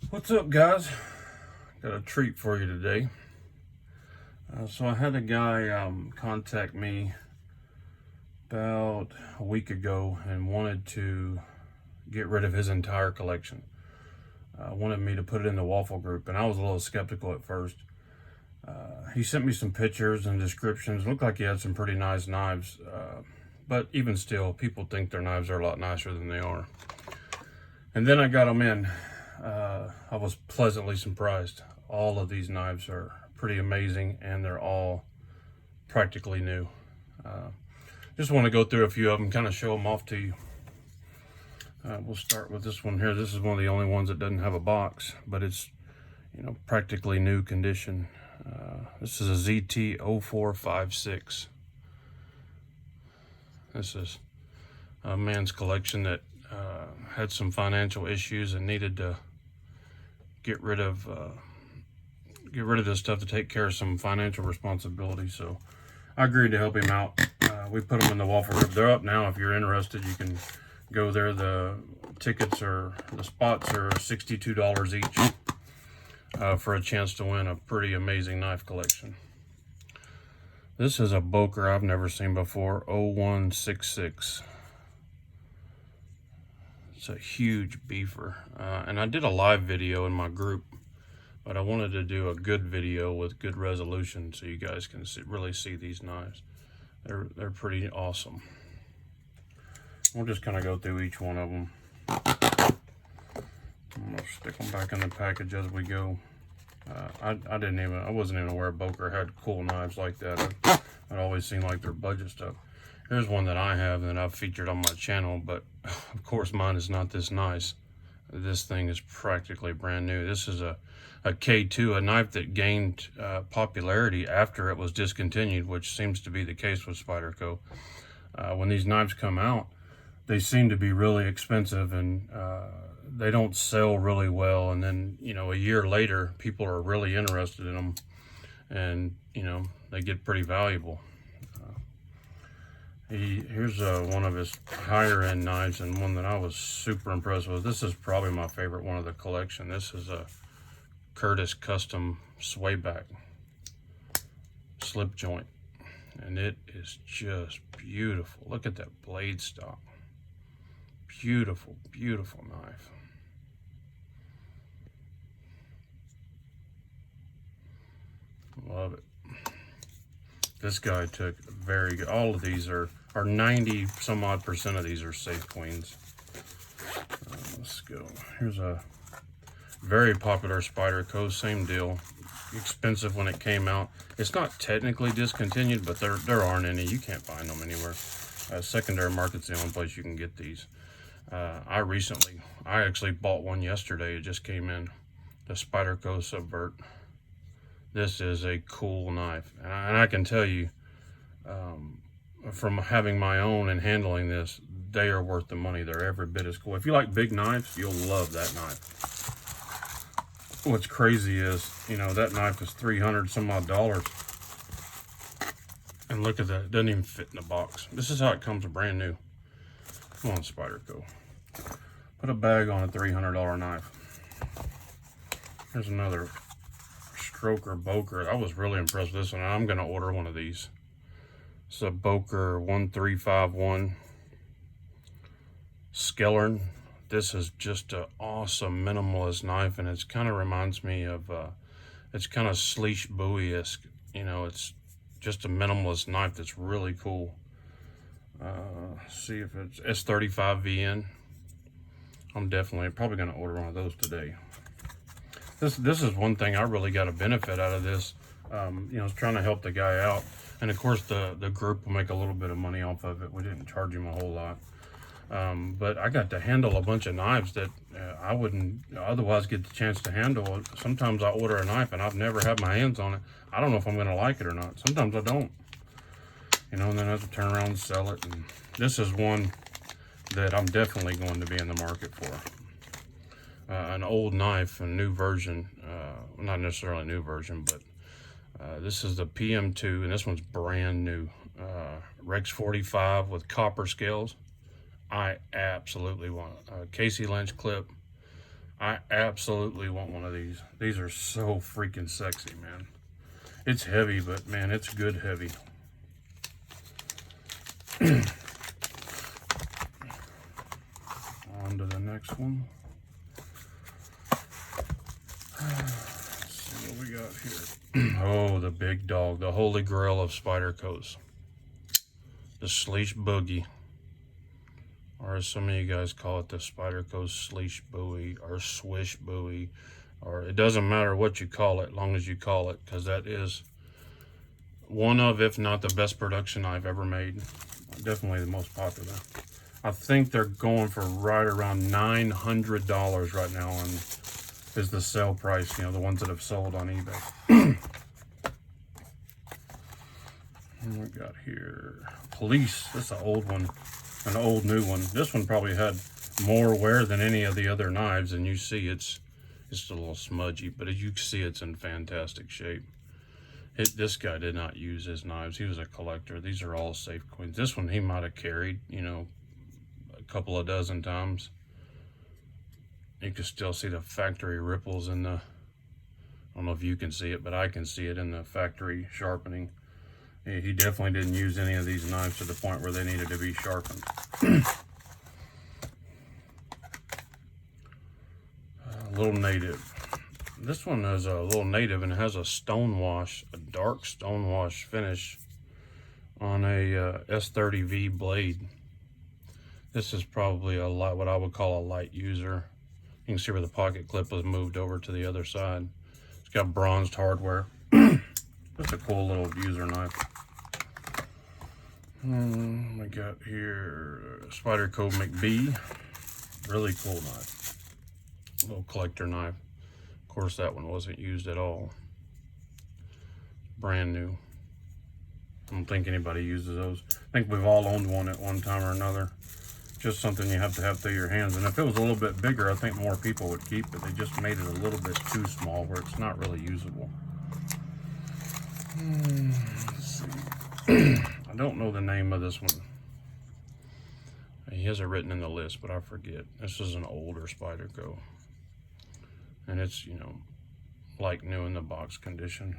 What's up, guys? Got a treat for you today. So I had a guy contact me about a week ago and wanted to get rid of his entire collection. Wanted me to put it in the waffle group, and I was a little skeptical at first. He sent me some pictures and descriptions. Looked like he had some pretty nice knives, but even still, people think their knives are a lot nicer than they are. And then I got them in. I was pleasantly surprised. All of these knives are pretty amazing, and they're all practically new. Just want to go through a few of them, kind of show them off to you. We'll start with this one here. This is one of the only ones that doesn't have a box, but it's, practically new condition. This is a ZT0456. This is a man's collection that had some financial issues and needed to get rid of this stuff to take care of some financial responsibility. So I agreed to help him out. We put them in the waffle group. They're up now. If you're interested, you can go there. The spots are $62 each for a chance to win a pretty amazing knife collection. This is a Boker I've never seen before, 0166. It's a huge beefer. And I did a live video in my group, but I wanted to do a good video with good resolution so you guys can really see these knives. They're pretty awesome. We'll just kind of go through each one of them. I'm gonna stick them back in the package as we go. I wasn't even aware Boker had cool knives like that. I'd always seen like their budget stuff. Here's one that I have and that I've featured on my channel, but of course mine is not this nice. This thing is practically brand new. This is a K2, a knife that gained popularity after it was discontinued, which seems to be the case with Spyderco. When these knives come out, they seem to be really expensive, and they don't sell really well. And then, a year later, people are really interested in them, and they get pretty valuable. Here's one of his higher end knives, and one that I was super impressed with. This is probably my favorite one of the collection. This is a Curtis Custom Swayback slip joint, and it is just beautiful. Look at that blade stock. Beautiful, beautiful knife. Love it. This guy took very good. All of these are 90 some odd % of these are safe queens. Let's go. Here's a very popular Spyderco, same deal. Expensive when it came out. It's not technically discontinued, but there aren't any. You can't find them anywhere. Secondary market's the only place you can get these. I actually bought one yesterday. It just came in, the Spyderco Subvert. This is a cool knife, and I can tell you, from having my own and handling this, they are worth the money. They're every bit as cool. If you like big knives, you'll love that knife. What's crazy is, that knife is $300 some odd. And look at that, it doesn't even fit in the box. This is how it comes brand new. Come on, Spyderco. Put a bag on a $300 knife. Here's another Stroker Boker. I was really impressed with this one. I'm going to order one of these. It's a Boker 1351 Skeller. This is just an awesome minimalist knife, and it kind of reminds me of, it's kind of Sleesh Bowie-esque. It's just a minimalist knife that's really cool. See if it's S35VN. I'm probably going to order one of those today. This is one thing I really got a benefit out of this. Trying to help the guy out, and of course the group will make a little bit of money off of it. We didn't charge him a whole lot, but I got to handle a bunch of knives that I wouldn't otherwise get the chance to handle. Sometimes I order a knife and I've never had my hands on it. I don't know if I'm going to like it or not. Sometimes I don't. And then I have to turn around and sell it. And this is one that I'm definitely going to be in the market for. An old knife, a new version, not necessarily a new version, but this is the PM2, and this one's brand new. Rex 45 with copper scales. I absolutely want a Casey Lynch clip I absolutely want one of these. These are so freaking sexy, man. It's heavy, but man, it's good heavy. On to the next one. Let's see what we got here. Oh, the big dog, the holy grail of Spydercos. The Sleesh Boogie. Or as some of you guys call it, the Spyderco Sleesh Buoy or Swish Buoy. Or it doesn't matter what you call it, as long as you call it, because that is one of, if not the best production I've ever made. Definitely the most popular. I think they're going for right around $900 right now, and is the sale price, you know, the ones that have sold on eBay. What we got here? Police. This is an old one, an old new one. This one probably had more wear than any of the other knives, and you see it's a little smudgy, but as you can see, it's in fantastic shape. This guy did not use his knives. He was a collector. These are all safe queens. This one he might have carried, you know, a couple of dozen times. You can still see the factory ripples in the, I don't know if you can see it, but I can see it in the factory sharpening. He definitely didn't use any of these knives to the point where they needed to be sharpened. Little native. This one is a little native and it has a stone wash, a dark stone wash finish on a S30V blade. This is probably a light, what I would call a light user. You can see where the pocket clip was moved over to the other side. It's got bronzed hardware. Just a cool little user knife. We got here Spyderco MCB. Really cool knife. Little collector knife. Of course, that one wasn't used at all. Brand new. I don't think anybody uses those. I think we've all owned one at one time or another. Just something you have to have through your hands. And if it was a little bit bigger, I think more people would keep it. They just made it a little bit too small where it's not really usable. Let's see. I don't know the name of this one. He has it written in the list, but I forget. This is an older Spyderco. And it's, you know, like new in the box condition.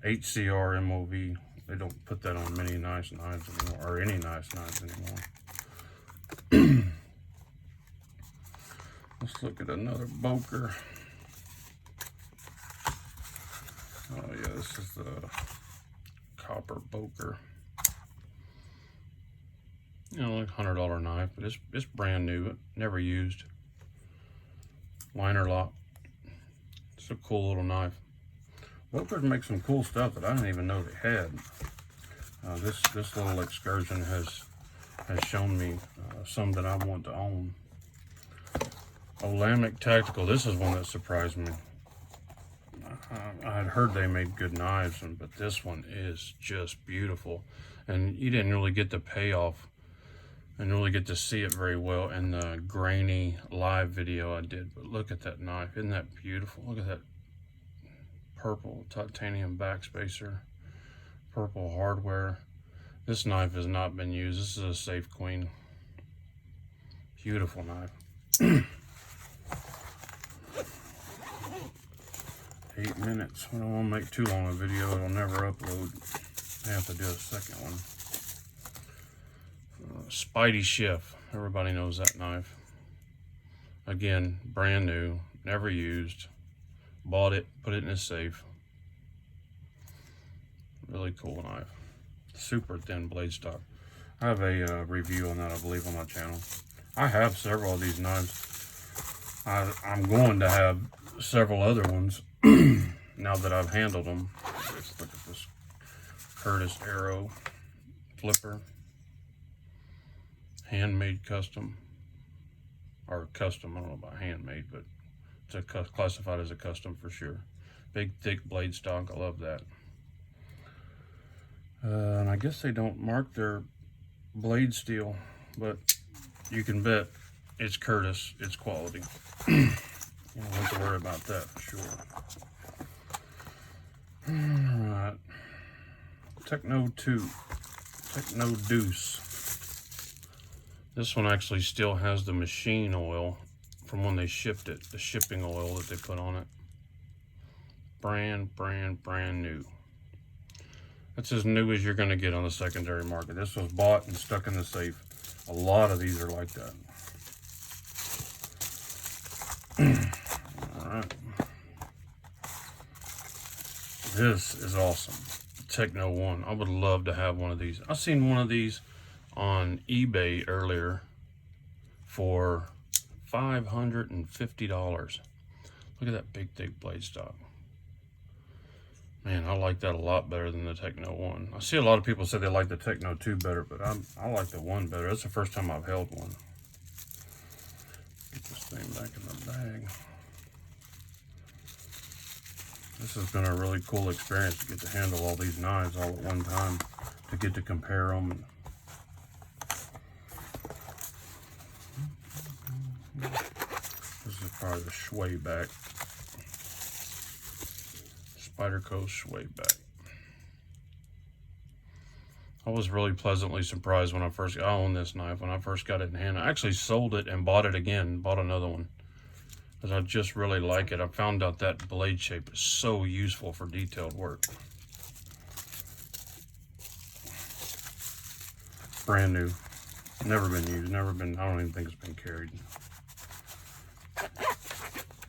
HCR MOV. They don't put that on many nice knives anymore, or any nice knives anymore. Let's look at another Boker. Oh yeah, this is the copper Boker. You know, like $100 knife, but it's brand new, never used. Liner lock. It's a cool little knife. Bokers make some cool stuff that I didn't even know they had. This little excursion has shown me some that I want to own. Lamik Tactical. This is one that surprised me. I had heard they made good knives, but this one is just beautiful. And you didn't really get the payoff and really get to see it very well in the grainy live video I did. But look at that knife. Isn't that beautiful? Look at that purple titanium backspacer, purple hardware. This knife has not been used. This is a safe queen. Beautiful knife. 8 minutes. I don't want to make too long a video. It'll never upload. I have to do a second one. Spidey shift. Everybody knows that knife. Again, brand new, never used. Bought it, put it in a safe. Really cool knife. Super thin blade stock. I have a review on that, I believe, on my channel. I have several of these knives. I'm going to have several other ones now that I've handled them. Let's look at this Curtis Arrow flipper. Handmade custom. Or custom, I don't know about handmade, but it's classified as a custom for sure. Big, thick blade stock. I love that. And I guess they don't mark their blade steel, but you can bet it's Curtis. It's quality. You don't have to worry about that for sure. All right. Techno 2. Techno Deuce. This one actually still has the machine oil from when they shipped it, the shipping oil that they put on it. Brand new. That's as new as you're gonna get on the secondary market. This was bought and stuck in the safe. A lot of these are like that. All right. This is awesome. Techno one. I would love to have one of these. I seen one of these on eBay earlier for $550. Look at that big thick blade stock. Man, I like that a lot better than the Techno one. I see a lot of people say they like the Techno 2 better, but I like the one better. That's the first time I've held one. Get this thing back in the bag. This has been a really cool experience to get to handle all these knives all at one time, to get to compare them. This is probably the Swayback. Spyderco Swayback. I was really pleasantly surprised when I owned this knife. When I first got it in hand, I actually sold it and bought it again, bought another one, because I just really like it. I found out that blade shape is so useful for detailed work. Brand new, never been used, I don't even think it's been carried.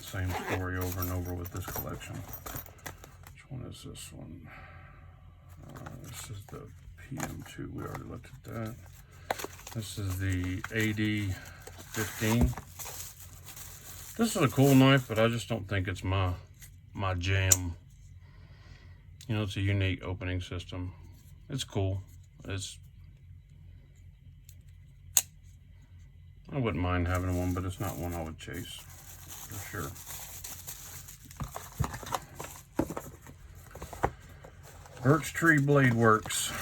Same story over and over with this collection. Which one is this one? This is the PM2. We already looked at that. This is the AD15. This is a cool knife, but I just don't think it's my jam. You know, it's a unique opening system. It's cool. I wouldn't mind having one, but it's not one I would chase for sure. Birch Tree Blade Works.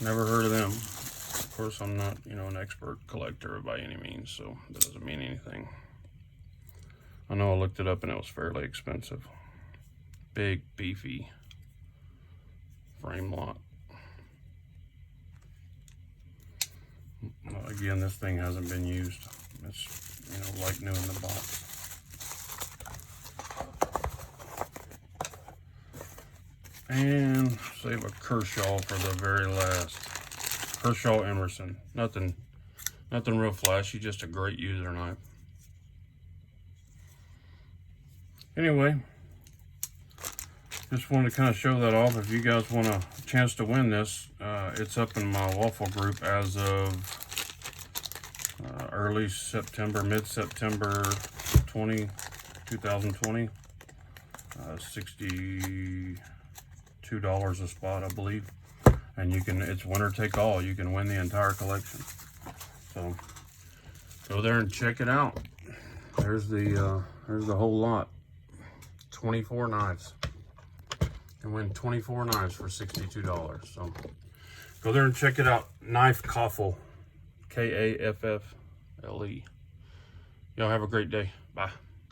Never heard of them. Of course, I'm not, an expert collector by any means, so that doesn't mean anything. I know I looked it up and it was fairly expensive. Big, beefy frame lock. Again, this thing hasn't been used. It's, like new in the box. And save a Kershaw for the very last. Kershaw Emerson. Nothing real flashy, just a great user knife. Anyway, just wanted to kind of show that off. If you guys want a chance to win this, it's up in my waffle group as of early September, mid-September 2020. $62 a spot, I believe. And it's winner take all. You can win the entire collection. So go there and check it out. There's the whole lot. 24 knives. You can win 24 knives for $62. So go there and check it out. Knife Kaffle. Kaffle. Y'all have a great day. Bye.